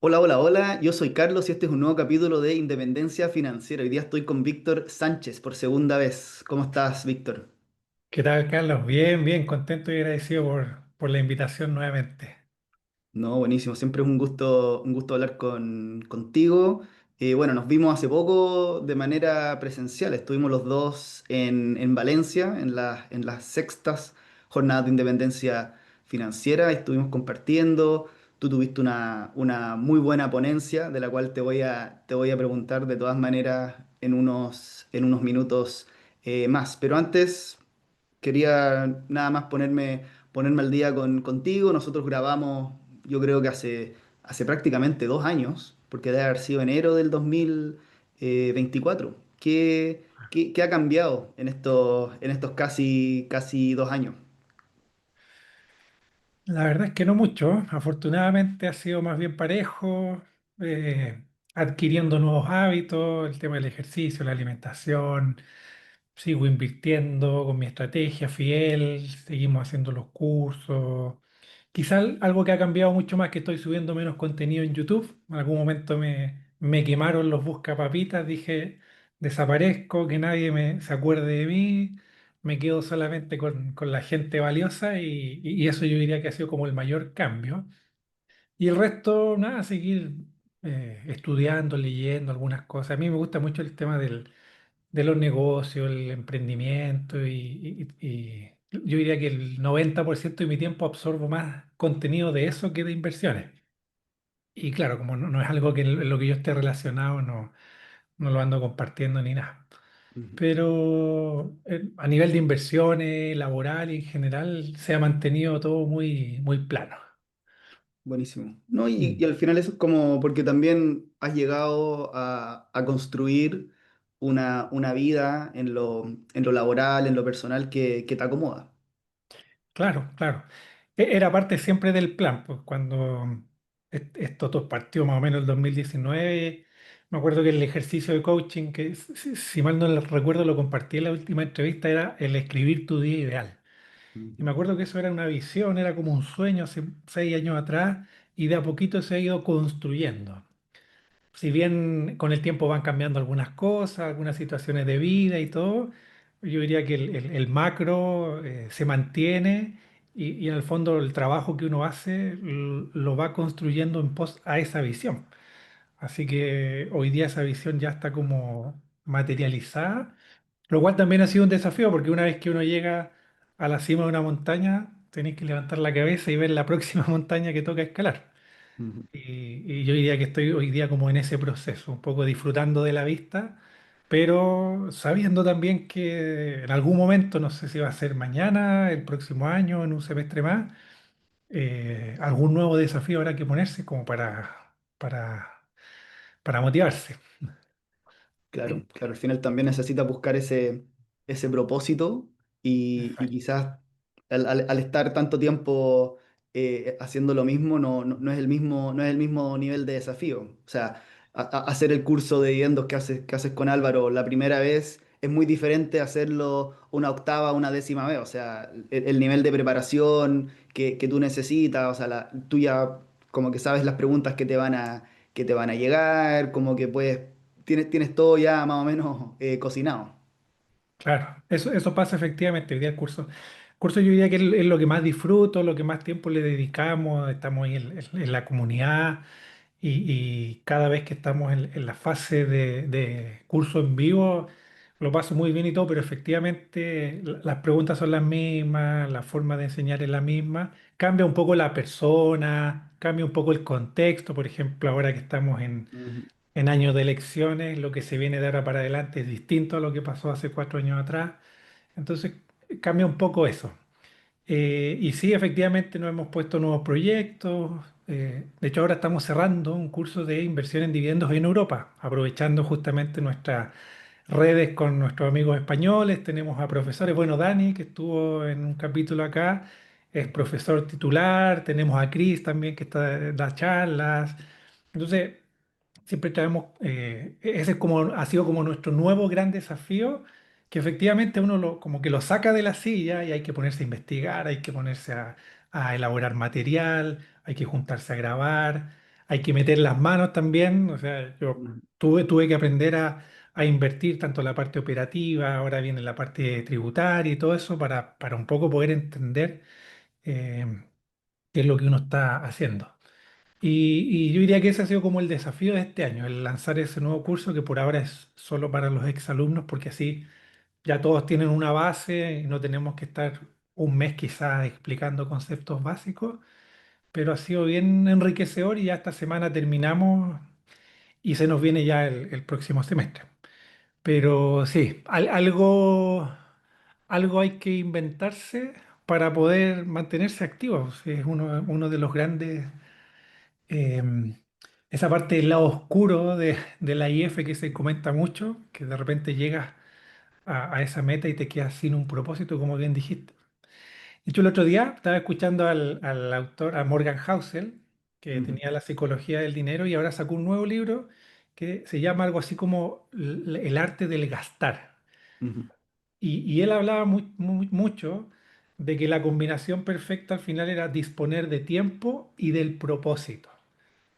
Hola, hola, hola, yo soy Carlos y este es un nuevo capítulo de Independencia Financiera. Hoy día estoy con Víctor Sánchez por segunda vez. ¿Cómo estás, Víctor? ¿Qué tal, Carlos? Bien, bien, contento y agradecido por la invitación nuevamente. No, buenísimo, siempre es un gusto hablar contigo. Bueno, nos vimos hace poco de manera presencial, estuvimos los dos en Valencia, en las sextas jornadas de independencia financiera, estuvimos compartiendo, tú tuviste una muy buena ponencia de la cual te voy a preguntar de todas maneras en unos minutos más, pero antes... Quería nada más ponerme al día contigo. Nosotros grabamos, yo creo que hace prácticamente 2 años, porque debe haber sido enero del 2024. ¿Qué ha cambiado en estos casi 2 años? La verdad es que no mucho. Afortunadamente ha sido más bien parejo, adquiriendo nuevos hábitos, el tema del ejercicio, la alimentación. Sigo invirtiendo con mi estrategia fiel, seguimos haciendo los cursos. Quizá algo que ha cambiado mucho más que estoy subiendo menos contenido en YouTube. En algún momento me quemaron los buscapapitas, dije, desaparezco, que nadie se acuerde de mí, me quedo solamente con la gente valiosa y eso yo diría que ha sido como el mayor cambio. Y el resto, nada, seguir estudiando, leyendo algunas cosas. A mí me gusta mucho el tema de los negocios, el emprendimiento y yo diría que el 90% de mi tiempo absorbo más contenido de eso que de inversiones. Y claro, como no es algo que en lo que yo esté relacionado, no lo ando compartiendo ni nada. Ujú. Pero a nivel de inversiones, laboral y en general, se ha mantenido todo muy, muy plano. Buenísimo. No, Mm. y al final eso es como porque también has llegado a construir una vida en lo laboral, en lo personal que te acomoda. Claro, claro. Era parte siempre del plan, pues cuando esto todo partió más o menos el 2019, me acuerdo que el ejercicio de coaching, que si mal no lo recuerdo, lo compartí en la última entrevista, era el escribir tu día ideal. Y me Ujú. acuerdo que eso era una visión, era como un sueño hace 6 años atrás, y de a poquito se ha ido construyendo. Si bien con el tiempo van cambiando algunas cosas, algunas situaciones de vida y todo, yo diría que el macro se mantiene y en el fondo el trabajo que uno hace lo va construyendo en pos a esa visión. Así que hoy día esa visión ya está como materializada, lo cual también ha sido un desafío porque una vez que uno llega a la cima de una montaña, tenéis que levantar la cabeza y ver la próxima montaña que toca escalar. Ujú. Y yo diría que estoy hoy día como en ese proceso, un poco disfrutando de la vista, pero sabiendo también que en algún momento, no sé si va a ser mañana, el próximo año, en un semestre más, algún nuevo desafío habrá que ponerse como para motivarse. Claro, claro, al final también necesitas buscar ese propósito y Exacto. quizás al estar tanto tiempo haciendo lo mismo no es el mismo nivel de desafío. O sea, hacer el curso de dividendos que haces con Álvaro la primera vez es muy diferente a hacerlo una octava, una décima vez. O sea, el nivel de preparación que tú necesitas, o sea, tú ya como que sabes las preguntas que te van a llegar, como que puedes tienes todo ya más o menos cocinado. Claro, eso pasa efectivamente. Hoy día el curso yo diría que es lo que más disfruto, lo que más tiempo le dedicamos, estamos ahí en la comunidad y cada vez que estamos en la fase de curso en vivo, lo paso muy bien y todo, pero efectivamente las preguntas son las mismas, la forma de enseñar es la misma, cambia un poco la persona, cambia un poco el contexto, por ejemplo, ahora que estamos Ujú. en años de elecciones, lo que se viene de ahora para adelante es distinto a lo que pasó hace 4 años atrás. Entonces cambia un poco eso. Y sí, efectivamente nos hemos puesto nuevos proyectos. De hecho, ahora estamos cerrando un curso de inversión en dividendos en Europa, aprovechando justamente nuestras redes con nuestros amigos españoles. Tenemos a profesores, bueno, Dani, que estuvo en un capítulo acá, es profesor titular. Tenemos a Chris también, que da charlas. Entonces, siempre traemos, ese es como, ha sido como nuestro nuevo gran desafío, que efectivamente uno como que lo saca de la silla y hay que ponerse a investigar, hay que ponerse a elaborar material, hay que juntarse a grabar, hay que meter las manos también. O sea, yo Ujú, tuve que aprender a invertir tanto la parte operativa, ahora viene la parte tributaria y todo eso para un poco poder entender eh, qué es lo que uno está haciendo. Y yo diría que ese ha sido como el desafío de este año, el lanzar ese nuevo curso que por ahora es solo para los exalumnos, porque así ya todos tienen una base y no tenemos que estar un mes quizás explicando conceptos básicos, pero ha sido bien enriquecedor y ya esta semana terminamos y se nos viene ya el próximo semestre. Pero sí, algo hay que inventarse para poder mantenerse activos. Es uno de los grandes, eh, esa parte del lado oscuro de la IF que se comenta mucho, que de repente llegas a esa meta y te quedas sin un propósito, como bien dijiste. De hecho, el otro día estaba escuchando al autor, a Morgan Housel, que ujú, tenía la psicología del dinero y ahora sacó un nuevo libro que se llama algo así como El arte del gastar. ujú, Y él hablaba mucho de que la combinación perfecta al final era disponer de tiempo y del propósito.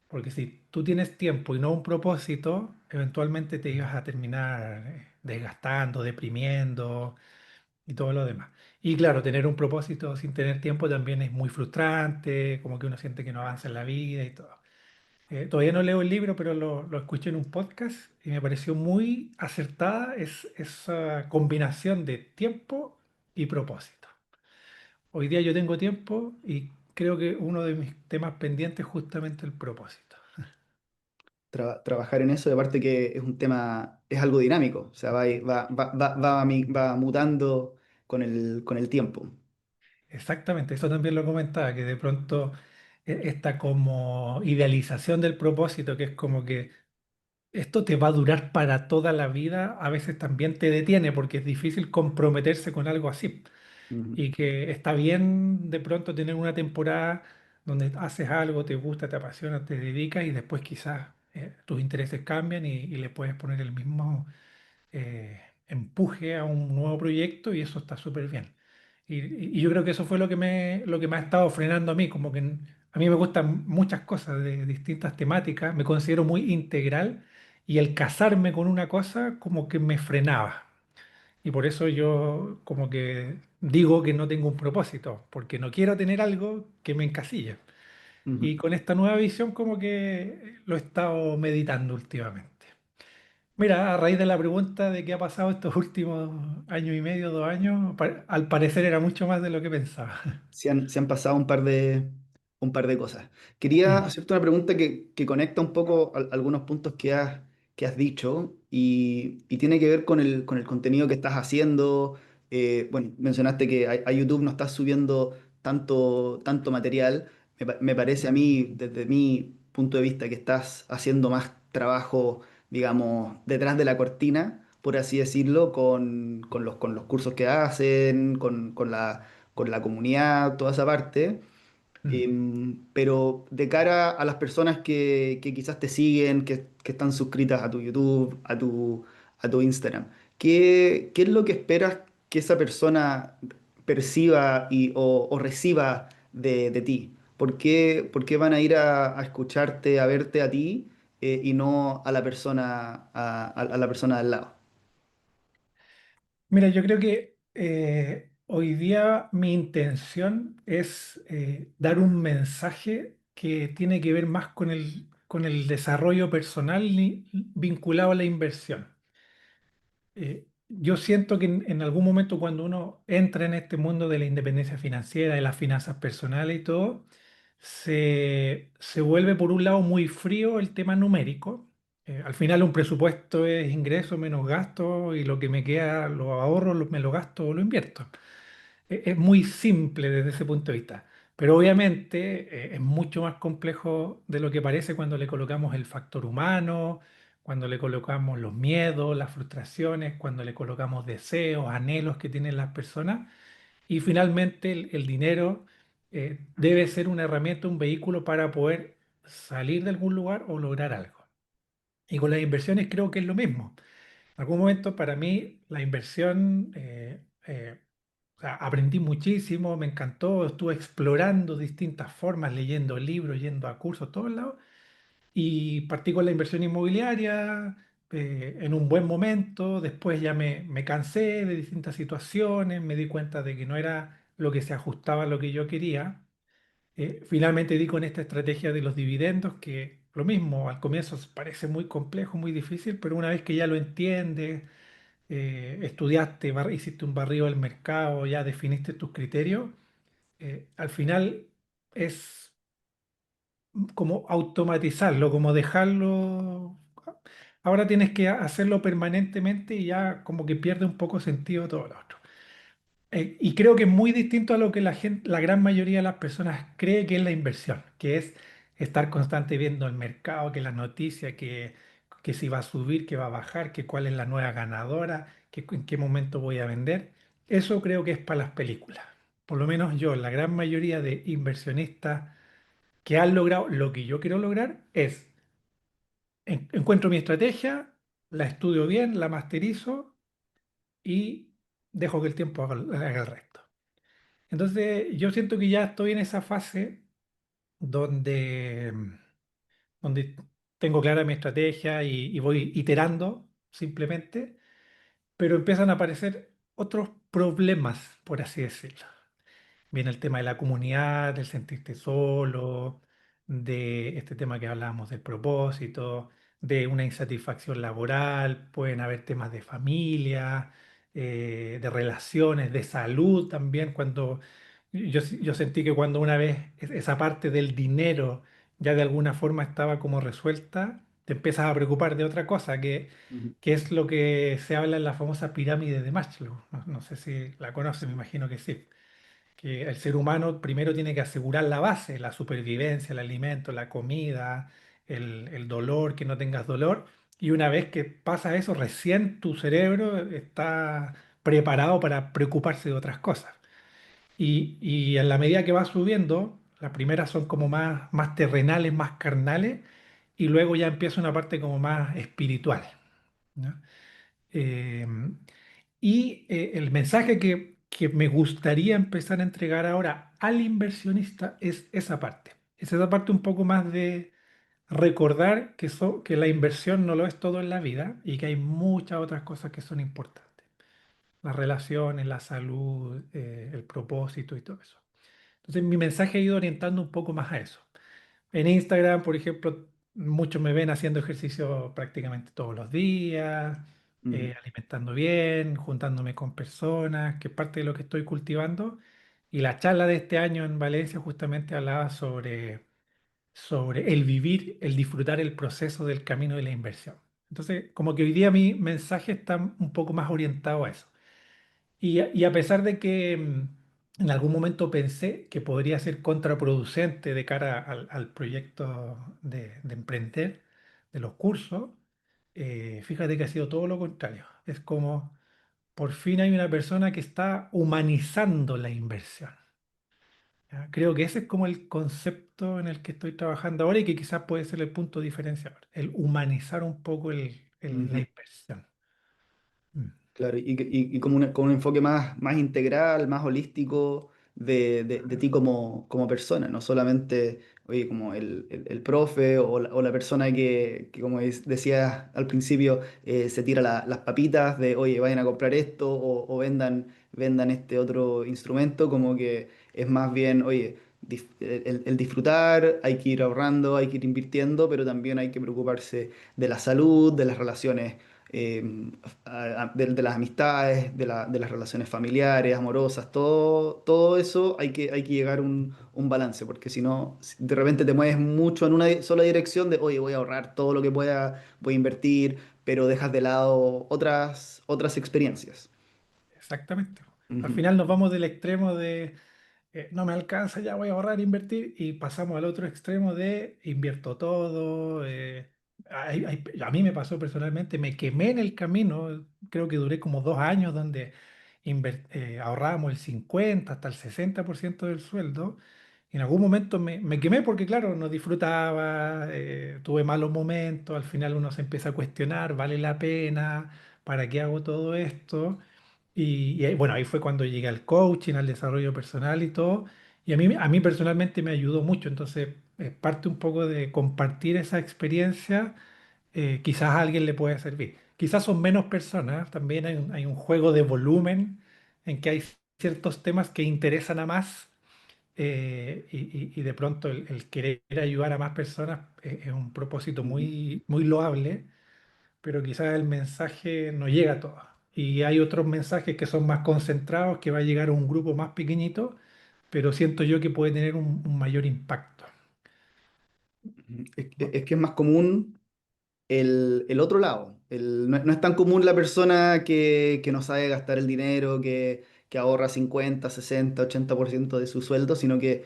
Porque si tú tienes tiempo y no un propósito, eventualmente te ibas a terminar desgastando, deprimiendo y todo lo demás. Y claro, tener un propósito sin tener tiempo también es muy frustrante, como que uno siente que no avanza en la vida y todo. Todavía no leo el libro, pero lo escuché en un podcast y me pareció muy acertada esa combinación de tiempo y propósito. Hoy día yo tengo tiempo y creo que uno de mis temas pendientes es justamente el propósito. trabajar en eso, y aparte que es un tema, es algo dinámico, o sea, va mutando con el tiempo. Exactamente, eso también lo comentaba, que de pronto esta como idealización del propósito, que es como que esto te va a durar para toda la vida, a veces también te detiene porque es difícil comprometerse con algo así. Ujú, Y que está bien de pronto tener una temporada donde haces algo, te gusta, te apasiona, te dedicas y después quizás tus intereses cambian y le puedes poner el mismo empuje a un nuevo proyecto y eso está súper bien. Y yo creo que eso fue lo que me ha estado frenando a mí, como que a mí me gustan muchas cosas de distintas temáticas, me considero muy integral y el casarme con una cosa como que me frenaba. Y por eso yo como que digo que no tengo un propósito, porque no quiero tener algo que me encasille. ujú. Y con esta nueva visión como que lo he estado meditando últimamente. Mira, a raíz de la pregunta de qué ha pasado estos últimos año y medio, 2 años, al parecer era mucho más de lo que pensaba. Se han pasado un par de cosas. Quería Mm, hacerte una pregunta que conecta un poco algunos puntos que has dicho y tiene que ver con el contenido que estás haciendo. Bueno, mencionaste que a YouTube no estás subiendo tanto material. Me parece a mí, desde mi punto de vista, que estás haciendo más trabajo, digamos, detrás de la cortina, por así decirlo, con los cursos que hacen, con la comunidad, toda esa parte. mm. Pero de cara a las personas que quizás te siguen, que están suscritas a tu YouTube, a tu Instagram, qué es lo que esperas que esa persona perciba o reciba de ti? Por qué van a ir a escucharte, a verte a ti y no a la persona, a la persona del lado? Mira, yo creo que hoy día mi intención es dar un mensaje que tiene que ver más con el desarrollo personal vinculado a la inversión. Yo siento que en algún momento cuando uno entra en este mundo de la independencia financiera, de las finanzas personales y todo, se vuelve por un lado muy frío el tema numérico. Al final un presupuesto es ingreso menos gasto y lo que me queda lo ahorro, me lo gasto o lo invierto. Es muy simple desde ese punto de vista, pero obviamente es mucho más complejo de lo que parece cuando le colocamos el factor humano, cuando le colocamos los miedos, las frustraciones, cuando le colocamos deseos, anhelos que tienen las personas y finalmente el dinero debe ser una herramienta, un vehículo para poder salir de algún lugar o lograr algo. Y con las inversiones creo que es lo mismo. En algún momento para mí la inversión, o sea, aprendí muchísimo, me encantó, estuve explorando distintas formas, leyendo libros, yendo a cursos, todos lados, y partí con la inversión inmobiliaria en un buen momento. Después ya me cansé de distintas situaciones, me di cuenta de que no era lo que se ajustaba a lo que yo quería. Finalmente di con esta estrategia de los dividendos, que lo mismo, al comienzo parece muy complejo, muy difícil, pero una vez que ya lo entiendes, estudiaste, hiciste un barrido del mercado, ya definiste tus criterios, al final es como automatizarlo, como dejarlo. Ahora tienes que hacerlo permanentemente y ya como que pierde un poco sentido todo lo otro. Y creo que es muy distinto a lo que la gente, la gran mayoría de las personas cree que es la inversión, que es estar constante viendo el mercado, que la noticia, que si va a subir, que va a bajar, que cuál es la nueva ganadora, que en qué momento voy a vender. Eso creo que es para las películas. Por lo menos yo, la gran mayoría de inversionistas que han logrado lo que yo quiero lograr es encuentro mi estrategia, la estudio bien, la masterizo y dejo que el tiempo haga el resto. Entonces, yo siento que ya estoy en esa fase donde, donde tengo clara mi estrategia y voy iterando simplemente, pero empiezan a aparecer otros problemas, por así decirlo. Viene el tema de la comunidad, del sentirte solo, de este tema que hablábamos del propósito, de una insatisfacción laboral, pueden haber temas de familia, de relaciones, de salud también. Cuando yo sentí que cuando una vez esa parte del dinero ya de alguna forma estaba como resuelta, te empiezas a preocupar de otra cosa, Ujú. que es lo que se habla en la famosa pirámide de Maslow. No sé si la conoces, me imagino que sí, que el ser humano primero tiene que asegurar la base, la supervivencia, el alimento, la comida, el dolor, que no tengas dolor. Y una vez que pasa eso, recién tu cerebro está preparado para preocuparse de otras cosas. Y en la medida que va subiendo, las primeras son como más terrenales, más carnales, y luego ya empieza una parte como más espiritual, ¿no? Eh, el mensaje que me gustaría empezar a entregar ahora al inversionista es esa parte. Es esa parte un poco más de recordar que la inversión no lo es todo en la vida y que hay muchas otras cosas que son importantes. Las relaciones, la salud, el propósito y todo eso. Entonces mi mensaje ha ido orientando un poco más a eso. En Instagram, por ejemplo, muchos me ven haciendo ejercicio prácticamente todos los días, Ujú. alimentando bien, juntándome con personas, que es parte de lo que estoy cultivando. Y la charla de este año en Valencia justamente hablaba sobre el vivir, el disfrutar el proceso del camino de la inversión. Entonces, como que hoy día mi mensaje está un poco más orientado a eso. Y a pesar de que en algún momento pensé que podría ser contraproducente de cara al proyecto de emprender, de los cursos, fíjate que ha sido todo lo contrario. Es como por fin hay una persona que está humanizando la inversión. ¿Ya? Creo que ese es como el concepto en el que estoy trabajando ahora y que quizás puede ser el punto diferenciador, el humanizar un poco la Ujú. inversión. Mm. Claro, y como, con un enfoque más integral, más holístico de ti como persona, no solamente, oye, como el profe o la persona que como decías al principio, se tira las papitas de, oye, vayan a comprar esto o vendan este otro instrumento, como que es más bien, oye, el disfrutar, hay que ir ahorrando, hay que ir invirtiendo, pero también hay que preocuparse de la salud, de las relaciones eh, de las amistades, de las relaciones familiares, amorosas, todo eso hay que llegar a un balance, porque si no, si de repente te mueves mucho en una sola dirección de, oye, voy a ahorrar todo lo que pueda, voy a invertir, pero dejas de lado otras experiencias. Exactamente. Al Ujú, final nos vamos del extremo de no me alcanza, ya voy a ahorrar, invertir, y pasamos al otro extremo de invierto todo. A mí me pasó personalmente, me quemé en el camino, creo que duré como 2 años donde ahorrábamos el 50 hasta el 60% del sueldo. Y en algún momento me quemé porque, claro, no disfrutaba, tuve malos momentos, al final uno se empieza a cuestionar, ¿vale la pena? ¿Para qué hago todo esto? Bueno, ahí fue cuando llegué al coaching, al desarrollo personal y todo. Y a mí personalmente me ayudó mucho. Entonces, parte un poco de compartir esa experiencia, quizás a alguien le puede servir. Quizás son menos personas, también hay un juego de volumen en que hay ciertos temas que interesan a más, y de pronto el querer ayudar a más personas es un propósito Ujú, muy, muy loable, pero quizás el mensaje no llega a todos. Y hay otros mensajes que son más concentrados, que va a llegar a un grupo más pequeñito, pero siento yo que puede tener un mayor impacto, ujú. ¿no? Es que es más común el otro lado. No, no es tan común la persona que no sabe gastar el dinero, que ahorra 50, 60, 80% de su sueldo, sino que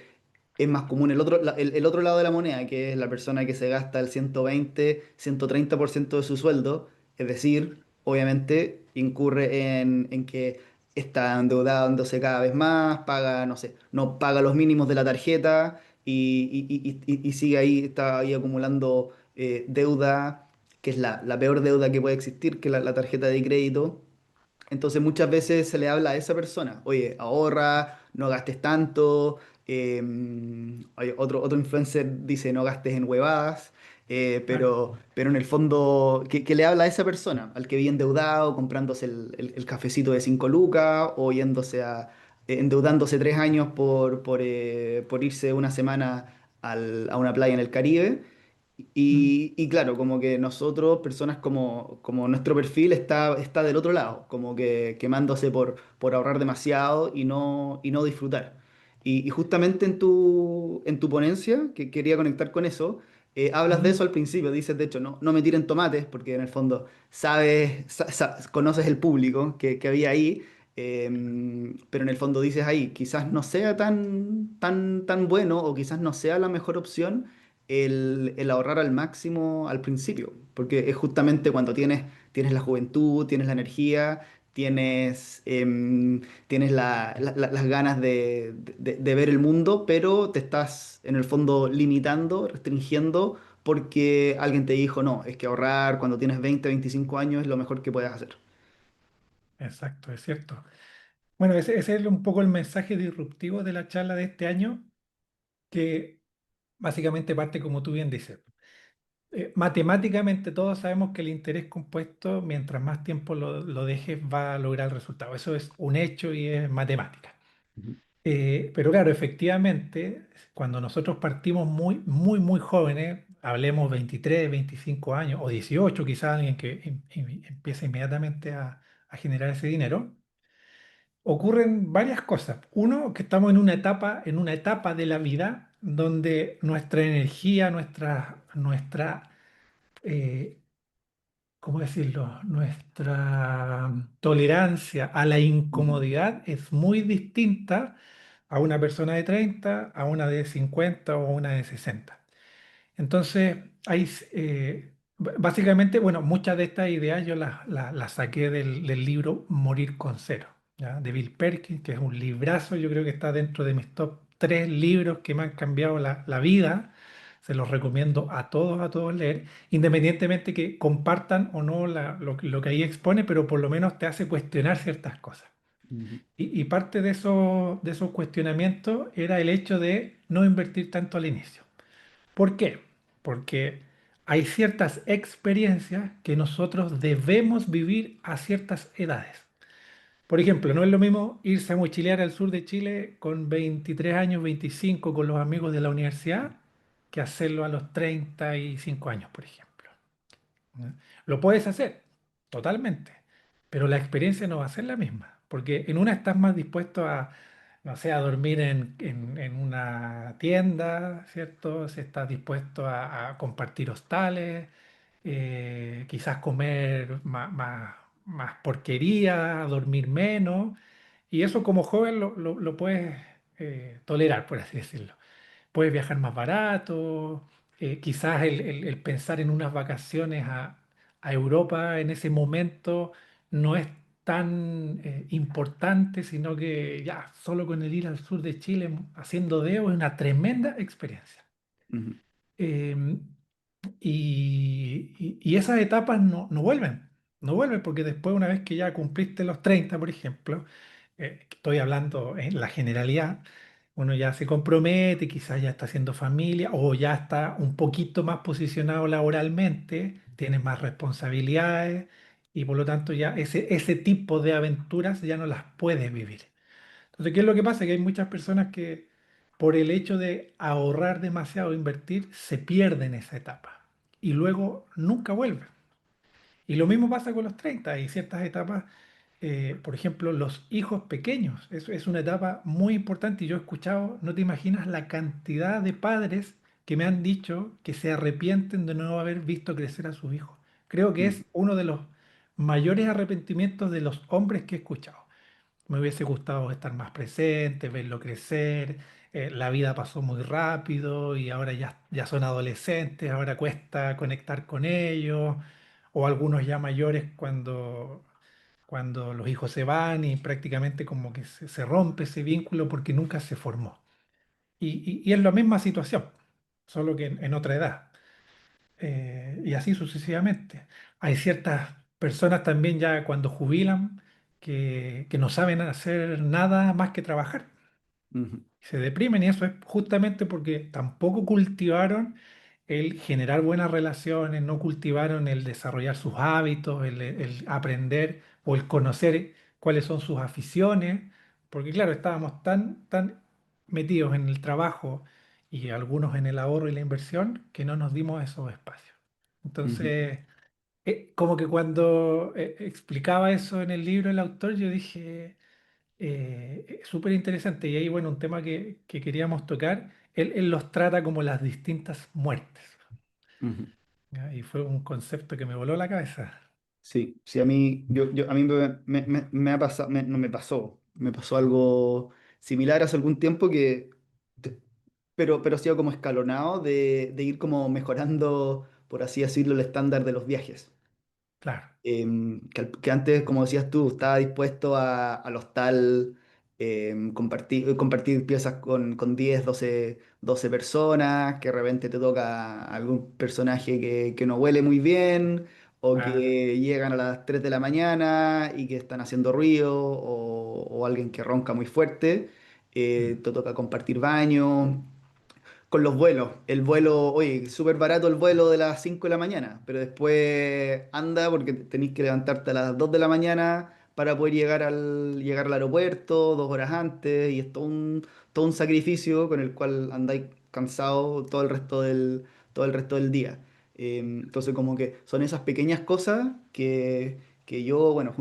es más común el otro lado de la moneda, que es la persona que se gasta el 120, 130% de su sueldo, es decir, obviamente incurre en que está endeudándose cada vez más, paga, no sé, no paga los mínimos de la tarjeta y sigue ahí, está ahí acumulando deuda, que es la peor deuda que puede existir, que la tarjeta de crédito. Entonces muchas veces se le habla a esa persona, oye, ahorra, no gastes tanto. Otro influencer dice, no gastes en huevadas. Claro, Pero en el fondo, que le habla a esa persona, al que vive endeudado, comprándose el cafecito de 5 lucas o endeudándose 3 años por irse una semana a una playa en el Caribe. mm, Y claro, como que nosotros, personas como nuestro perfil está del otro lado, como que quemándose por ahorrar demasiado y no disfrutar. Y justamente en tu ponencia, que quería conectar con eso, hablas de mm, eso al principio, dices, de hecho, no me tiren tomates, porque en el fondo conoces el público que había ahí, pero en el fondo dices ahí, quizás no sea tan bueno o quizás no sea la mejor opción el ahorrar al máximo al principio, porque es justamente cuando tienes la juventud, tienes la energía, tienes las ganas de ver el mundo, pero te estás en el fondo limitando, restringiendo, porque alguien te dijo, no, es que ahorrar cuando tienes 20 25 años es lo mejor que puedes hacer. exacto, es cierto. Bueno, ese es un poco el mensaje disruptivo de la charla de este año, que básicamente parte como tú bien dices. Matemáticamente todos sabemos que el interés compuesto, mientras más tiempo lo dejes, va a lograr el resultado. Eso es un hecho y es matemática. Ujú, Pero claro, efectivamente, cuando nosotros partimos muy, muy, muy jóvenes, hablemos 23, 25 años o 18, quizás alguien que empieza inmediatamente a generar ese dinero, ocurren varias cosas. Uno, que estamos en una etapa de la vida donde nuestra energía, eh, ¿cómo decirlo? Nuestra tolerancia a la ujú, incomodidad es muy distinta a una persona de 30, a una de 50 o a una de 60. Entonces, básicamente, bueno, muchas de estas ideas yo las saqué del libro Morir con Cero, ¿ya? De Bill Perkins, que es un librazo, yo creo que está dentro de mis top 3 libros que me han cambiado la vida. Se los recomiendo a todos leer, independientemente que compartan o no lo que ahí expone, pero por lo menos te hace cuestionar ciertas cosas. ujú, Y parte de esos cuestionamientos era el hecho de no invertir tanto al inicio. ¿Por qué? Porque hay ciertas experiencias que nosotros debemos vivir a ciertas edades. Por ejemplo, no es lo mismo irse a mochilear al sur de Chile con 23 años, 25 con los amigos de la universidad, que hacerlo a los 35 años, por ejemplo. ¿Ya? Lo puedes hacer, totalmente, pero la experiencia no va a ser la misma, porque en una estás más dispuesto a, no sé, a dormir en una tienda, ¿cierto? Si estás dispuesto a compartir hostales, quizás comer más porquería, dormir menos, y eso como joven lo puedes tolerar, por así decirlo. Puedes viajar más barato, quizás el pensar en unas vacaciones a Europa en ese momento no es tan importante, sino que ya solo con el ir al sur de Chile haciendo dedo es una tremenda experiencia. ujú, Eh, y esas etapas no vuelven, no vuelven porque después una vez que ya cumpliste los 30, por ejemplo, estoy hablando en la generalidad, uno ya se compromete, quizás ya está haciendo familia o ya está un poquito más posicionado laboralmente, tiene más responsabilidades y por lo tanto ya ese tipo de aventuras ya no las puedes vivir. Entonces, ¿qué es lo que pasa? Que hay muchas personas que por el hecho de ahorrar demasiado, invertir, se pierden esa etapa y luego nunca vuelven. Y lo mismo pasa con los 30. Hay ciertas etapas, por ejemplo, los hijos pequeños. Es una etapa muy importante y yo he escuchado, no te imaginas la cantidad de padres que me han dicho que se arrepienten de no haber visto crecer a sus hijos. Creo que Ujú, es uno de los mayores arrepentimientos de los hombres que he escuchado. Me hubiese gustado estar más presente, verlo crecer. La vida pasó muy rápido y ahora ya son adolescentes, ahora cuesta conectar con ellos. O algunos ya mayores cuando los hijos se van y prácticamente como que se rompe ese vínculo porque nunca se formó. Y es la misma situación, solo que en otra edad. Y así sucesivamente. Hay ciertas personas también ya cuando jubilan que no saben hacer nada más que trabajar. ujú, Se deprimen y eso es justamente porque tampoco cultivaron el generar buenas relaciones, no cultivaron el desarrollar sus hábitos, el aprender o el conocer cuáles son sus aficiones, porque claro, estábamos tan metidos en el trabajo y algunos en el ahorro y la inversión que no nos dimos esos espacios. ujú, Entonces, como que cuando explicaba eso en el libro el autor, yo dije súper interesante. Y ahí, bueno, un tema que queríamos tocar, él los trata como las distintas muertes. ujú. ¿Ya? Y fue un concepto que me voló la cabeza. Sí, sí, a mí, a mí me ha pasado, no me pasó, me pasó algo similar hace algún tiempo te- pero ha sido como escalonado de ir como mejorando, por así decirlo, el estándar de los viajes. Claro, Que antes, como decías tú, estaba dispuesto al hostal, compartir piezas con 10 12 personas, que de repente te toca algún personaje que no huele muy bien, o claro. que llegan a las 3 de la mañana y que están haciendo ruido, o alguien que ronca muy fuerte, Mm. te toca compartir baño. Con los vuelos, el vuelo, oye, súper barato el vuelo de las 5 de la mañana, pero después anda porque tenéis que levantarte a las 2 de la mañana para poder llegar al aeropuerto 2 horas antes, y es todo un sacrificio con el cual andáis cansado todo el resto del día. Entonces, como que son esas pequeñas cosas que yo, bueno,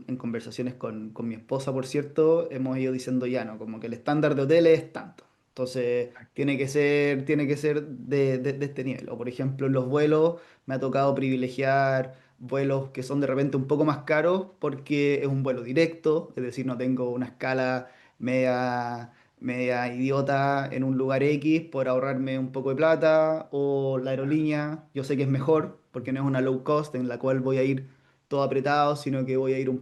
en conversaciones con mi esposa, por cierto, hemos ido diciendo ya, ¿no? Como que el estándar de hotel es tanto. Entonces, tiene que ser de este nivel. O por ejemplo, en los vuelos me ha tocado privilegiar vuelos que son de repente un poco más caros porque es un vuelo directo, es decir, no tengo una escala media idiota en un lugar X por ahorrarme un poco de plata, o la aerolínea, yo sé que es mejor porque no es una low cost en la cual voy a ir todo apretado, sino que voy a ir un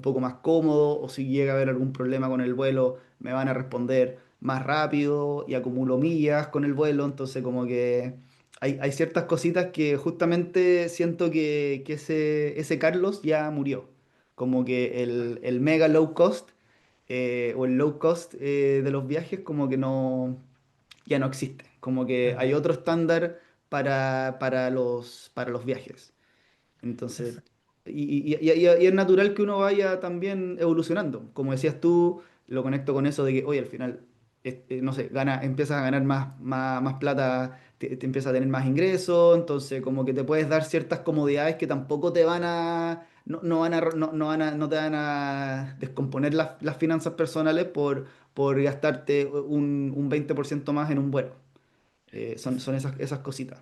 poco más cómodo, o si llega a haber algún problema con el vuelo, me van a responder más rápido y acumulo millas con el vuelo. Entonces como que hay ciertas cositas que justamente siento que ese Carlos ya murió. Como que el mega low cost, o el low cost, de los viajes, como que ya no existe. Como que Ah, hay otro estándar para los viajes. Entonces, es- y es natural que uno vaya también evolucionando. Como decías tú, lo conecto con eso de que, oye, al final, no sé, empiezas a ganar más plata, te empiezas a tener más ingresos, entonces como que te puedes dar ciertas comodidades que tampoco te van a, no van a, no te van a descomponer las finanzas personales por gastarte un 20% más en un vuelo. Son esas cositas.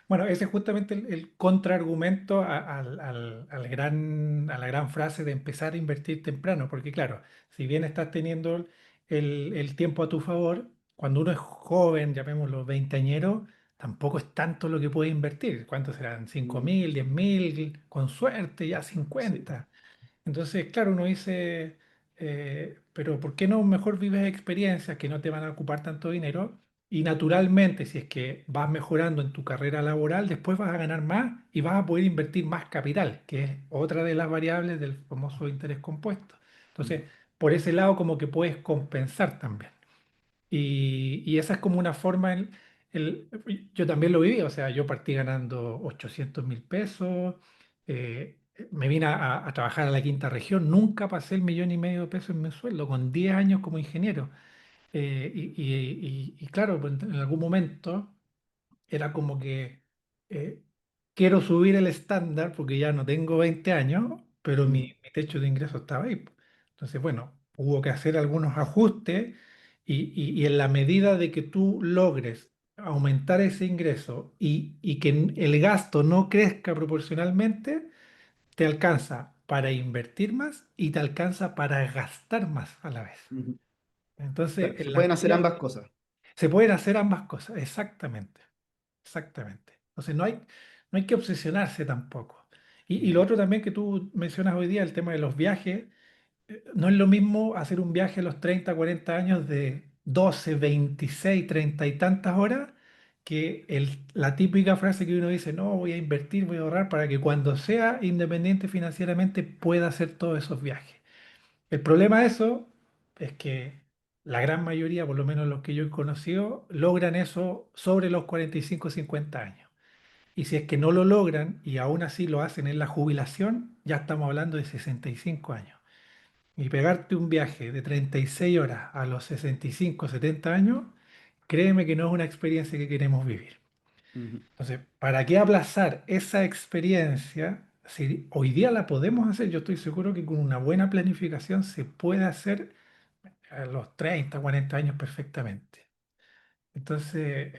Bueno, ese es justamente el contraargumento a la gran frase de empezar a invertir temprano, porque claro, si bien estás teniendo el tiempo a tu favor, cuando uno es joven, llamémoslo veinteañero, tampoco es tanto lo que puede invertir. ¿Cuánto serán? Cinco Mm, mil, 10.000, con suerte ya sí. 50. Entonces, claro, uno dice, pero ¿por qué no mejor vives experiencias que no te van a ocupar tanto dinero? Y naturalmente, si es que vas mejorando en tu carrera laboral, después vas a ganar más y vas a poder invertir más capital, que es otra de las variables del famoso interés compuesto. Entonces, por ese lado como que puedes compensar también. Y esa es como una forma, yo también lo viví, o sea, yo partí ganando 800.000 pesos, me vine a trabajar a la quinta región, nunca pasé el 1,5 millones de pesos en mi sueldo, con 10 años como ingeniero. Y claro, pues, en algún momento era como que eh, quiero subir el estándar porque ya no tengo 20 años, pero Ujú, mi techo de ingreso estaba ahí. Entonces, bueno, hubo que hacer algunos ajustes y en la medida de que tú logres aumentar ese ingreso y que el gasto no crezca proporcionalmente, te alcanza para invertir más y te alcanza para gastar más a la vez. ujú. Entonces, Claro, se en la pueden hacer medida ambas que cosas. se pueden hacer ambas cosas, exactamente. Exactamente. Entonces no hay que obsesionarse tampoco. Y lo Ujú, otro también que tú mencionas hoy día, el tema de los viajes, no es lo mismo hacer un viaje a los 30 40 años de 12 26 30 y tantas horas que la típica frase que uno dice, no, voy a invertir, voy a ahorrar para que cuando sea independiente financieramente pueda hacer todos esos viajes. El problema de eso es que la gran mayoría, por lo menos los que yo he conocido, logran eso sobre los 45 50 años. Y si es que no lo logran y aún así lo hacen en la jubilación, ya estamos hablando de 65 años. Y pegarte un viaje de 36 horas a los 65 70 años, créeme que no es una experiencia que queremos vivir. ujú, Entonces, ¿para qué aplazar esa experiencia? Si hoy día la podemos hacer, yo estoy seguro que con una buena planificación se puede hacer a los 30 40 años perfectamente. Entonces,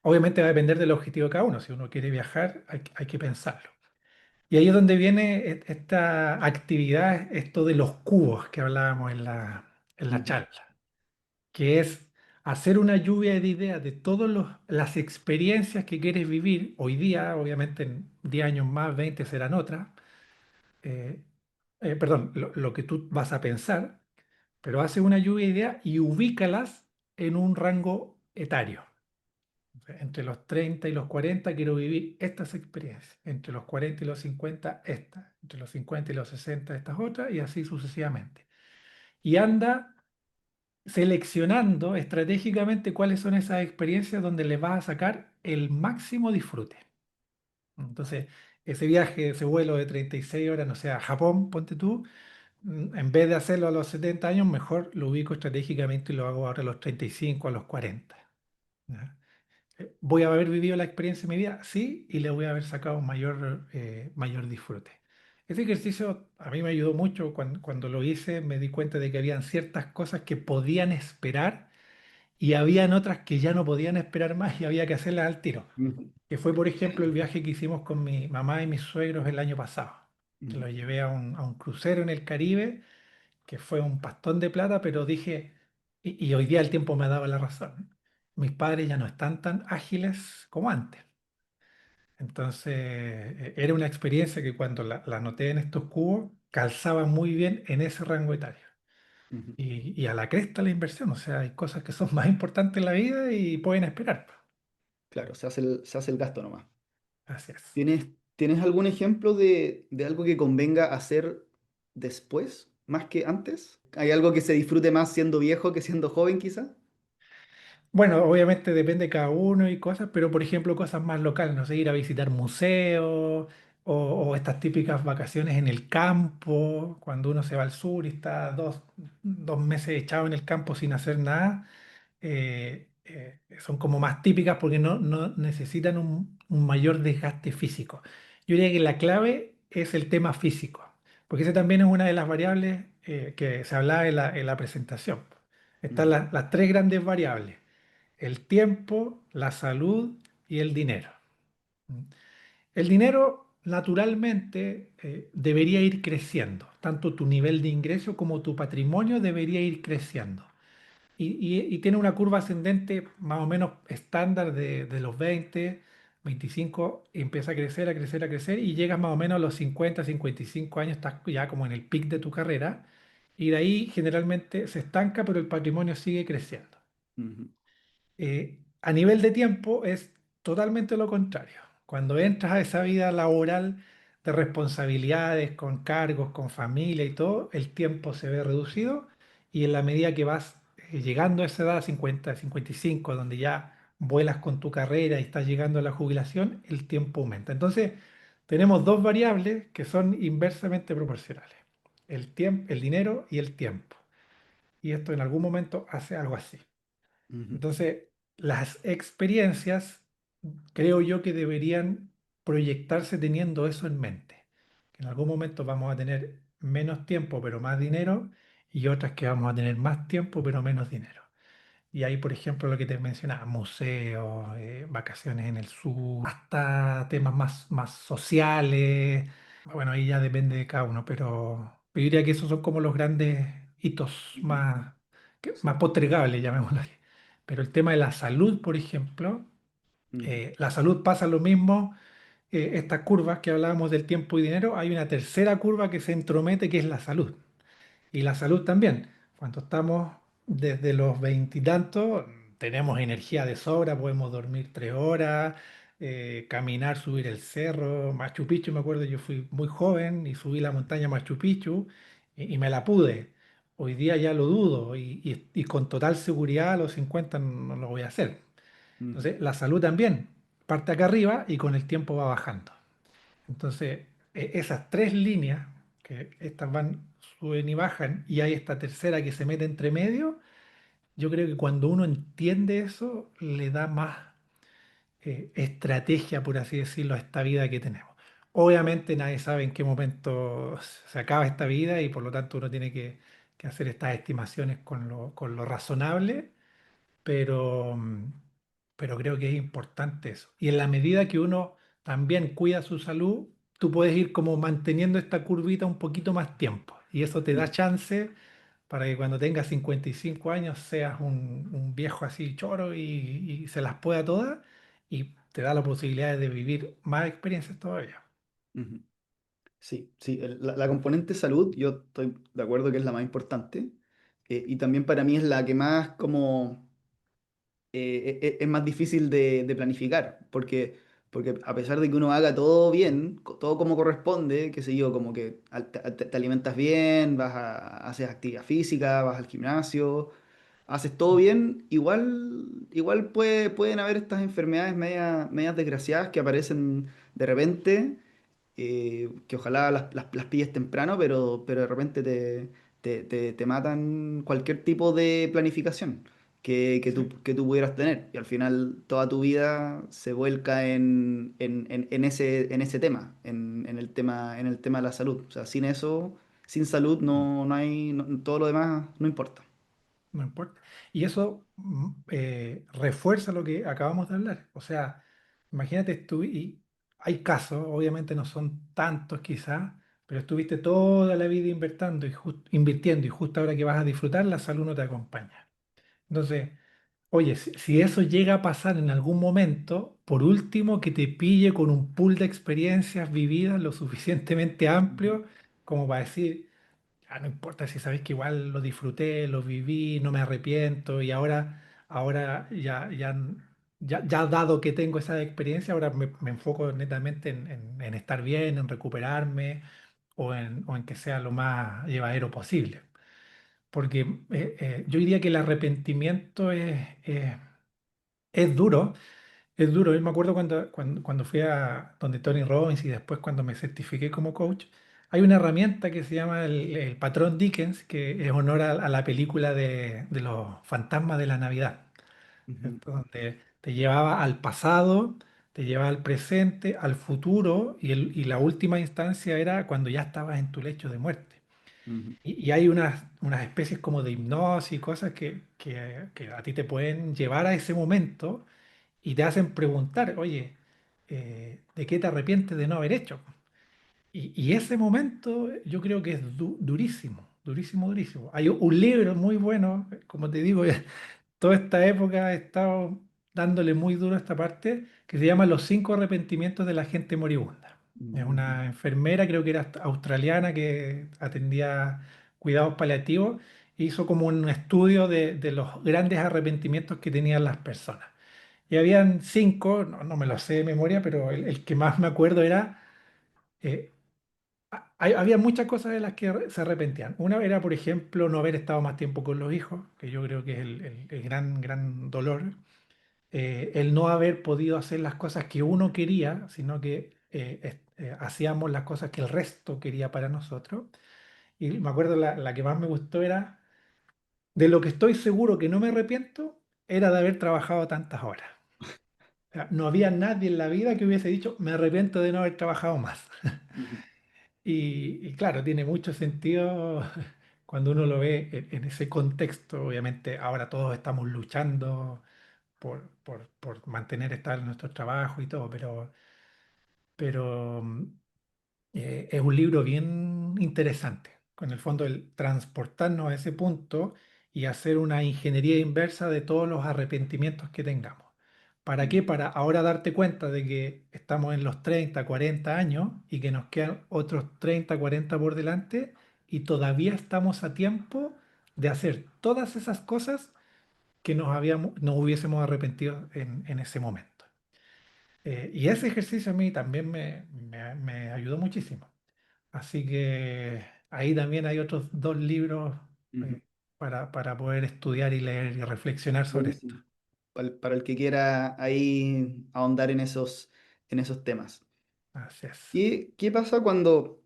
obviamente va a depender del objetivo de cada uno. Si uno quiere viajar, hay que pensarlo. Y ahí es donde viene esta actividad, esto de los cubos que hablábamos en la ujú, charla, que es hacer una lluvia de ideas de todas las experiencias que quieres vivir hoy día, obviamente en 10 años más, 20 serán otras, eh, perdón, lo que tú vas a pensar, pero hace una lluvia de ideas y ubícalas en un rango etario. O sea, entre los 30 y los 40 quiero vivir estas experiencias, entre los 40 y los 50 estas, entre los 50 y los 60 estas otras, y así sucesivamente. Y anda seleccionando estratégicamente cuáles son esas experiencias donde le vas a sacar el máximo disfrute. Entonces, ese viaje, ese vuelo de 36 horas, no sé, a Japón, ponte tú, en vez de hacerlo a los 70 años, mejor lo ubico estratégicamente y lo hago ahora a los 35, a los 40. ¿Ya? ¿Voy a haber vivido la experiencia de mi vida? Sí, y le voy a haber sacado mayor disfrute. Ese ejercicio a mí me ayudó mucho. Cuando lo hice me di cuenta de que habían ciertas cosas que podían esperar y habían otras que ya no podían esperar más y había que hacerlas al tiro. ujú, Que fue, por ejemplo, el viaje que hicimos con mi mamá y mis suegros el año pasado. Que ujú, lo llevé a un crucero en el Caribe, que fue un pastón de plata, pero dije, y hoy día el tiempo me ha dado la razón, mis padres ya no están tan ágiles como antes. Entonces, era una experiencia que cuando la anoté en estos cubos, calzaba muy bien en ese rango etario. ujú. Y a la cresta la inversión, o sea, hay cosas que son más importantes en la vida y pueden esperar. Claro, se hace el gasto nomás. Así es. ¿Tienes algún ejemplo de algo que convenga hacer después, más que antes? ¿Hay algo que se disfrute más siendo viejo que siendo joven, quizá? Bueno, obviamente depende de cada uno y cosas, pero por ejemplo cosas más locales, no sé, ir a visitar museos o estas típicas vacaciones en el campo, cuando uno se va al sur y está dos meses echado en el campo sin hacer nada, son como más típicas porque no necesitan un mayor desgaste físico. Yo diría que la clave es el tema físico, porque ese también es una de las variables que se hablaba en la presentación. Están Ujú, las tres grandes variables: el tiempo, la salud y el dinero. El dinero naturalmente debería ir creciendo, tanto tu nivel de ingreso como tu patrimonio debería ir creciendo. Y tiene una curva ascendente más o menos estándar de los 20, 25, y empieza a crecer, a crecer, a crecer, y llegas más o menos a los 50, 55 años, estás ya como en el pic de tu carrera, y de ahí generalmente se estanca, pero el patrimonio sigue creciendo. ujú, A nivel de tiempo es totalmente lo contrario. Cuando entras a esa vida laboral de responsabilidades, con cargos, con familia y todo, el tiempo se ve reducido y en la medida que vas llegando a esa edad, 50, 55, donde ya vuelas con tu carrera y estás llegando a la jubilación, el tiempo aumenta. Entonces, tenemos dos variables que son inversamente proporcionales, el tiempo, el dinero y el tiempo. Y esto en algún momento hace algo así. Ujú, Entonces, las experiencias creo yo que deberían proyectarse teniendo eso en mente, que en algún momento vamos a tener menos tiempo pero más dinero y otras que vamos a tener más tiempo pero menos dinero. Y ahí, por ejemplo, lo que te mencionaba, museos, vacaciones en el sur, hasta temas más sociales. Bueno, ahí ya depende de cada uno, pero yo diría que esos son como los grandes hitos ujú. más Sí. postergables, llamémoslo así. Pero el tema de la salud, por ejemplo, Ujú, la salud pasa lo mismo. Estas curvas que hablábamos del tiempo y dinero, hay una tercera curva que se entromete, que es la salud. Y la salud también. Cuando estamos desde los veintitantos, tenemos energía de sobra, podemos dormir 3 horas, caminar, subir el cerro. Machu Picchu, me acuerdo, yo fui muy joven y subí la montaña Machu Picchu y me la pude. Hoy día ya lo dudo y con total seguridad a los 50 no lo voy a hacer. ujú, Entonces, la salud también parte acá arriba y con el tiempo va bajando. Entonces, esas tres líneas, que estas van, suben y bajan, y hay esta tercera que se mete entre medio, yo creo que cuando uno entiende eso, le da más estrategia, por así decirlo, a esta vida que tenemos. Obviamente nadie sabe en qué momento se acaba esta vida y por lo tanto uno tiene que hacer estas estimaciones con lo razonable, pero, pero creo que es importante eso. Y en la medida que uno también cuida su salud, tú puedes ir como manteniendo esta curvita un poquito más tiempo. Y eso te da mm, chance para que cuando tengas 55 años seas un viejo así choro y se las pueda todas y te da la posibilidad de vivir más experiencias todavía. ujú. Sí, sí, la componente salud, yo estoy de acuerdo que es la más importante, y también para mí es la que más como es más difícil de planificar, porque a pesar de que uno haga todo bien, todo como corresponde, qué sé yo, como que te alimentas bien, haces actividad física, vas al gimnasio, haces todo bien, igual pueden haber estas enfermedades medias desgraciadas que aparecen de repente, que ojalá las pilles temprano, pero de repente te matan cualquier tipo de planificación Sí, que tú pudieras tener. Y al final toda tu vida se vuelca en ese tema, en el tema de la salud. O sea, sin eso, sin salud no hay, todo lo demás no importa. no importa. Y eso refuerza lo que acabamos de hablar. O sea, imagínate tú y hay casos, obviamente no son tantos quizás, pero estuviste toda la vida invirtiendo y justo ahora que vas a disfrutar, la salud no te acompaña. Entonces, oye, si eso llega a pasar en algún momento, por último, que te pille con un pool de experiencias vividas lo suficientemente Ujú, amplio como para decir, ah, no importa si sabéis que igual lo disfruté, lo viví, no me arrepiento y ahora ya dado que tengo esa experiencia, ahora me enfoco netamente en estar bien, en recuperarme o en que sea lo más llevadero posible. Porque yo diría que el arrepentimiento es duro, es duro. Yo me acuerdo cuando fui a donde Tony Robbins y después cuando me certifiqué como coach, hay una herramienta que se llama el patrón Dickens, que es honor a la película de los fantasmas de la Navidad, ujú, ¿cierto? Donde te llevaba al pasado, te llevaba al presente, al futuro y la última instancia era cuando ya estabas en tu lecho de muerte. ujú, Y hay unas especies como de hipnosis y cosas que a ti te pueden llevar a ese momento y te hacen preguntar, oye, ¿de qué te arrepientes de no haber hecho? Y ese momento yo creo que es durísimo, durísimo, durísimo. Hay un libro muy bueno, como te digo, toda esta época he estado dándole muy duro a esta parte, que se llama Los 5 arrepentimientos de la gente moribunda. Es ujú, una enfermera, creo que era australiana, que atendía cuidados paliativos, e hizo como un estudio de los grandes arrepentimientos que tenían las personas. Y habían 5, no me lo sé de memoria, pero el que más me acuerdo era, eh, había muchas cosas de las que se arrepentían. Una era, por ejemplo, no haber estado más tiempo con los hijos, que yo creo que es el gran, gran dolor. El no haber podido hacer las cosas que uno quería, sino que hacíamos las cosas que el resto quería para nosotros. Y me acuerdo la que más me gustó era, de lo que estoy seguro que no me arrepiento, era de haber trabajado tantas horas. O sea, no había nadie en la vida que hubiese dicho, me arrepiento de no haber trabajado más. Ujú, Y claro, tiene mucho sentido cuando uno lo ve en ese contexto. Obviamente ahora todos estamos luchando por mantener estable nuestro trabajo y todo, pero es un libro bien interesante, con el fondo el transportarnos a ese punto y hacer una ingeniería inversa de todos los arrepentimientos que tengamos. ¿Para qué? ujú, Para ahora darte cuenta de que estamos en los 30 40 años y que nos quedan otros 30 40 por delante y todavía estamos a tiempo de hacer todas esas cosas que nos hubiésemos arrepentido en ese momento. Y ese ejercicio a mí también me ayudó muchísimo. Así que ahí también hay otros dos libros ujú. eh, para poder estudiar y leer y reflexionar sobre esto. Buenísimo. Para el que quiera ahí ahondar en esos temas. Así es. ¿Qué pasa cuando,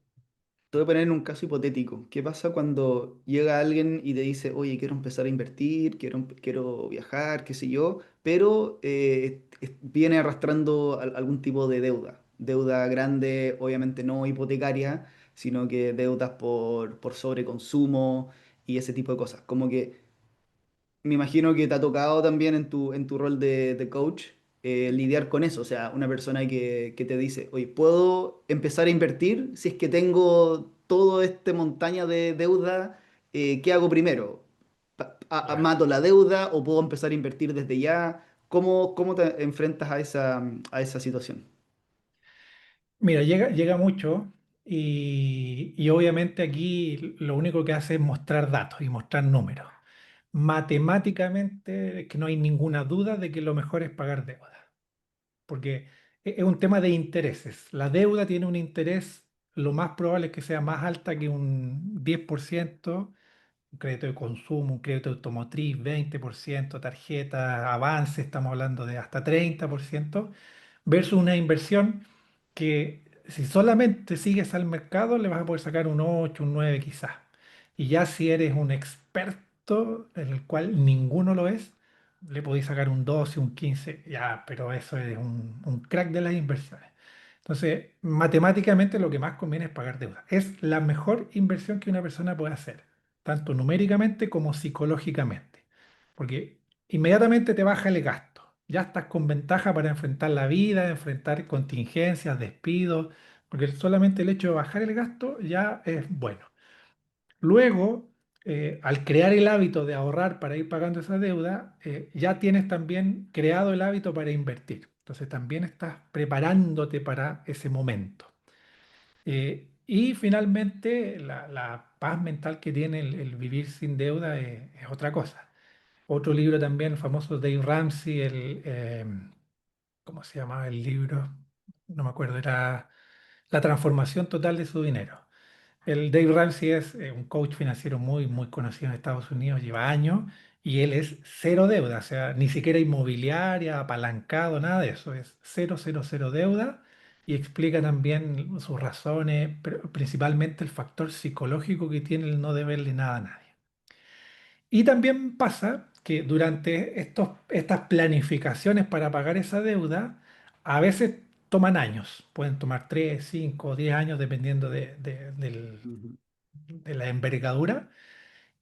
te voy a poner en un caso hipotético, qué pasa cuando llega alguien y te dice, oye, quiero empezar a invertir, quiero viajar, qué sé yo, pero viene arrastrando algún tipo de deuda? Deuda grande, obviamente no hipotecaria, sino que deudas por sobreconsumo y ese tipo de cosas. Como que me imagino que te ha tocado también en tu rol de coach lidiar con eso. O sea, una persona que te dice, oye, ¿puedo empezar a invertir si es que tengo toda esta montaña de deuda? ¿Qué hago primero? Claro. ¿Mato la deuda o puedo empezar a invertir desde ya? ¿Cómo te enfrentas a esa situación? Mira, llega mucho y obviamente aquí lo único que hace es mostrar datos y mostrar números. Matemáticamente, que no hay ninguna duda de que lo mejor es pagar deuda, porque es un tema de intereses. La deuda tiene un interés, lo más probable es que sea más alta que un 10%, un crédito de consumo, un crédito automotriz, 20%, tarjeta, avance, estamos hablando de hasta 30%, versus una inversión que si solamente sigues al mercado le vas a poder sacar un 8 un 9 quizás. Y ya si eres un experto, en el cual ninguno lo es, le podéis sacar un 12 un 15 ya, pero eso es un crack de las inversiones. Entonces, matemáticamente lo que más conviene es pagar deuda. Es la mejor inversión que una persona puede hacer, tanto numéricamente como psicológicamente, porque inmediatamente te baja el gasto. Ya estás con ventaja para enfrentar la vida, enfrentar contingencias, despidos, porque solamente el hecho de bajar el gasto ya es bueno. Luego, al crear el hábito de ahorrar para ir pagando esa deuda, ya tienes también creado el hábito para invertir. Entonces también estás preparándote para ese momento. Y finalmente, la paz mental que tiene el vivir sin deuda es otra cosa. Otro libro también famoso, Dave Ramsey, ¿cómo se llamaba el libro? No me acuerdo, era La transformación total de su dinero. El Dave Ramsey es un coach financiero muy, muy conocido en Estados Unidos, lleva años y él es cero deuda, o sea, ni siquiera inmobiliaria, apalancado, nada de eso, es cero, cero, cero deuda y explica también sus razones, pero principalmente el factor psicológico que tiene el no deberle nada a nadie. Y también pasa que durante estas planificaciones para pagar esa deuda, a veces toman años, pueden tomar 3 5 10 años dependiendo Ujú, de la envergadura.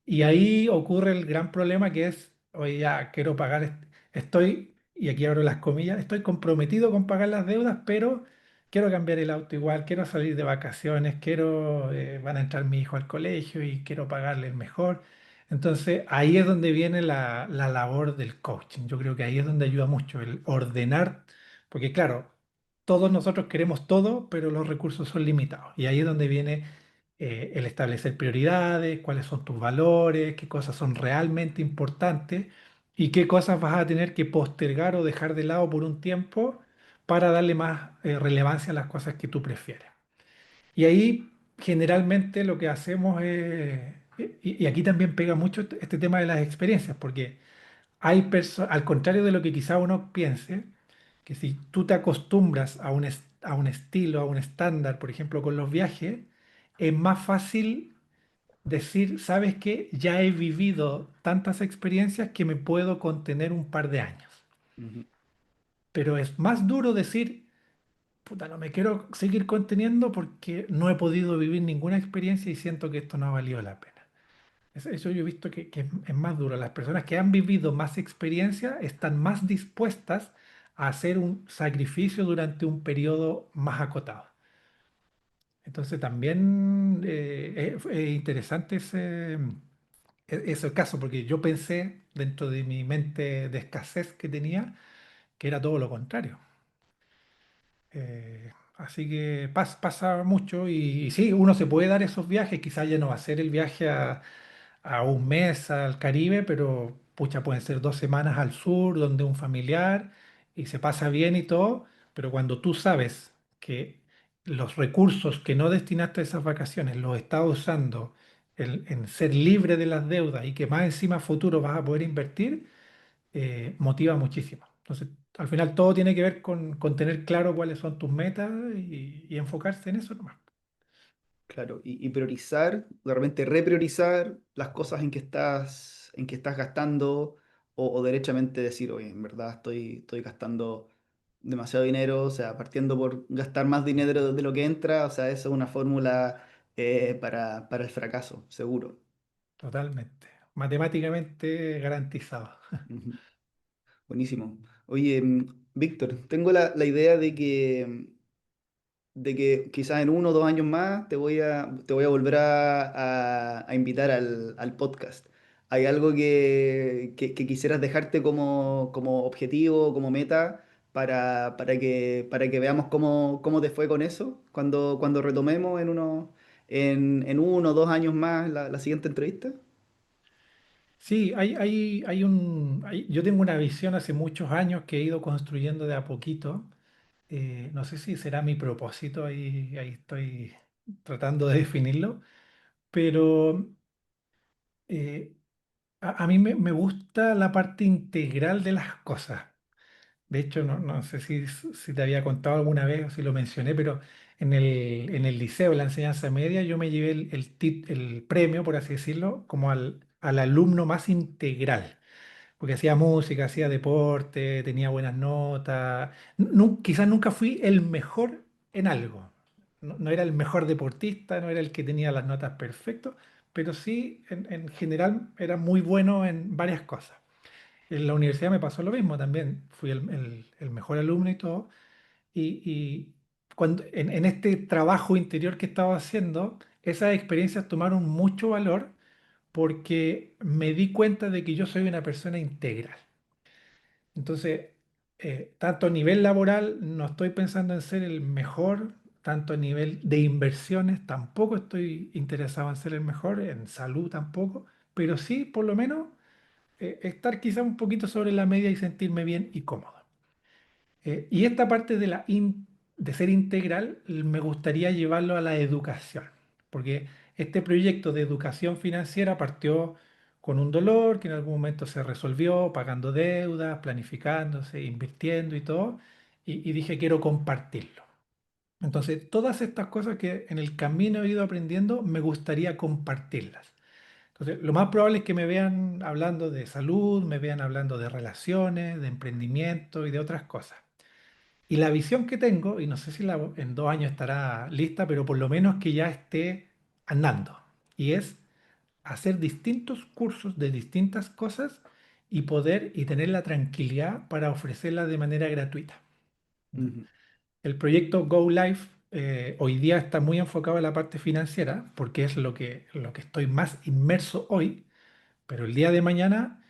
Y ahí ocurre el gran problema que es, oye, ya quiero pagar, estoy, y aquí abro las comillas, estoy comprometido con pagar las deudas, pero quiero cambiar el auto igual, quiero salir de vacaciones, van a entrar mi hijo al colegio y quiero pagarle el mejor. Entonces ahí es donde viene la labor del coaching. Yo creo que ahí es donde ayuda mucho el ordenar, porque claro, todos nosotros queremos todo, pero los recursos son limitados. Y ahí es donde viene el establecer prioridades, cuáles son tus valores, qué cosas son realmente importantes y qué cosas vas a tener que postergar o dejar de lado por un tiempo para darle más relevancia a las cosas que tú prefieres. Y ahí generalmente lo que hacemos es, y aquí también pega mucho este tema de las experiencias, porque hay personas, al contrario de lo que quizá uno piense, que si tú te acostumbras a un estilo, a un estándar, por ejemplo, con los viajes, es más fácil decir, ¿sabes qué? Ya he vivido tantas experiencias que me puedo contener un par de años. Ujú. Pero es más duro decir, puta, no me quiero seguir conteniendo porque no he podido vivir ninguna experiencia y siento que esto no ha valido la pena. Eso yo he visto que es más duro. Las personas que han vivido más experiencia están más dispuestas a hacer un sacrificio durante un periodo más acotado. Entonces también es interesante ese caso, porque yo pensé dentro de mi mente de escasez que tenía que era todo lo contrario. Así que pasa mucho y sí, uno se puede dar esos viajes, quizás ya no va a ser el viaje a un mes al Caribe, pero pucha, pueden ser 2 semanas al sur, donde un familiar, y se pasa bien y todo, pero cuando tú sabes que los recursos que no destinaste a esas vacaciones los estás usando en ser libre de las deudas y que más encima a futuro vas a poder invertir, motiva muchísimo. Entonces, al final todo tiene que ver con tener claro cuáles son tus metas y enfocarse en eso nomás. Claro, y priorizar, de repente repriorizar las cosas en que estás gastando, o derechamente decir, oye, en verdad estoy gastando demasiado dinero, o sea, partiendo por gastar más dinero de lo que entra, o sea, eso es una fórmula para el fracaso, seguro. Totalmente. Matemáticamente garantizado. Ujú. Buenísimo. Oye, Víctor, tengo la idea de que quizás en 1 o 2 años más te voy a volver a invitar al podcast. ¿Hay algo que quisieras dejarte como objetivo, como meta, para que veamos cómo te fue con eso cuando retomemos en 1 o 2 años más la siguiente entrevista? Sí, yo tengo una visión hace muchos años que he ido construyendo de a poquito. No sé si será mi propósito, ahí estoy tratando de definirlo, pero eh, a mí me gusta la parte integral de las cosas. De hecho, no sé si te había contado alguna vez o si lo mencioné, pero en el liceo, en la enseñanza media, yo me llevé el premio, por así decirlo, como al alumno más integral, porque hacía música, hacía deporte, tenía buenas notas. Quizás nunca fui el mejor en algo. No era el mejor deportista, no era el que tenía las notas perfectas, pero sí, en general, era muy bueno en varias cosas. En la universidad me pasó lo mismo también. Fui el mejor alumno y todo. Y cuando, en este trabajo interior que estaba haciendo, esas experiencias tomaron mucho valor porque me di cuenta de que yo soy una persona integral. Entonces, tanto a nivel laboral, no estoy pensando en ser el mejor, tanto a nivel de inversiones, tampoco estoy interesado en ser el mejor, en salud tampoco, pero sí, por lo menos estar quizá un poquito sobre la media y sentirme bien y cómodo. Y esta parte de ser integral me gustaría llevarlo a la educación, porque este proyecto de educación financiera partió con un dolor que en algún momento se resolvió pagando deudas, planificándose, invirtiendo y todo, y dije quiero compartirlo. Entonces, todas estas cosas que en el camino he ido aprendiendo, me gustaría compartirlas. Entonces, lo más probable es que me vean hablando de salud, me vean hablando de relaciones, de emprendimiento y de otras cosas. Y la visión que tengo, y no sé si en 2 años estará lista, pero por lo menos que ya esté andando, y es hacer distintos cursos de distintas cosas y poder y tener la tranquilidad para ofrecerlas de manera gratuita. ¿Ya? Ujú, El proyecto Go Live hoy día está muy enfocado en la parte financiera, porque es lo que estoy más inmerso hoy. Pero el día de mañana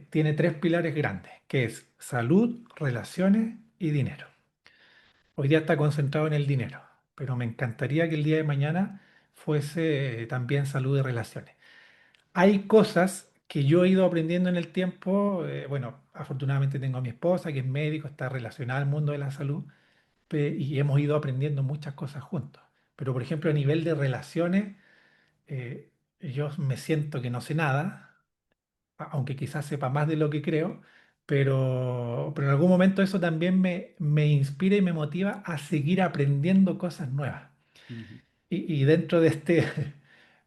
tiene tres pilares grandes, que es salud, relaciones y dinero. Hoy día está concentrado en el dinero, pero me encantaría que el día de mañana fuese también salud y relaciones. Hay cosas que yo he ido aprendiendo en el tiempo. Bueno, afortunadamente tengo a mi esposa que es médico, está relacionada al mundo de la salud y hemos ido aprendiendo muchas cosas juntos. pero por ejemplo a nivel de relaciones, yo me siento que no sé nada, aunque quizás sepa más de lo que creo, pero en algún momento eso también me inspira y me motiva a seguir aprendiendo cosas nuevas. Ujú, Y dentro de este,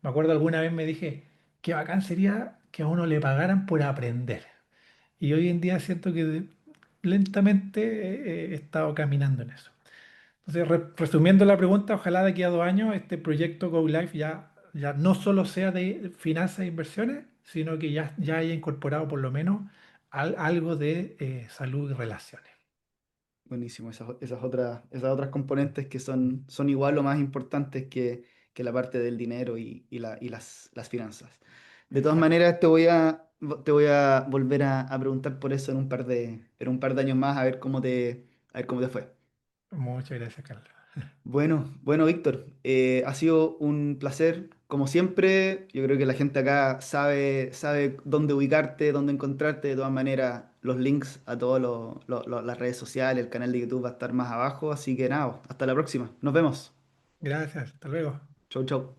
me acuerdo alguna vez me dije, qué bacán sería que a uno le pagaran por aprender. Y hoy en día siento que lentamente he estado caminando en eso. Entonces, resumiendo la pregunta, ojalá de aquí a 2 años este proyecto Go Life ya no solo sea de finanzas e inversiones, sino que ya haya incorporado por lo menos algo de salud y relaciones. buenísimo, esas otras componentes que son igual o más importantes que la parte del dinero y las finanzas. De todas Exacto. maneras, te voy a volver a preguntar por eso en un par de años más, a ver cómo te fue. Muchas gracias, Carlos. Bueno, Víctor, ha sido un placer. Como siempre, yo creo que la gente acá sabe dónde ubicarte, dónde encontrarte. De todas maneras, los links a todas las redes sociales, el canal de YouTube va a estar más abajo. Así que nada, hasta la próxima. Nos vemos. Gracias, hasta luego. Chau, chau.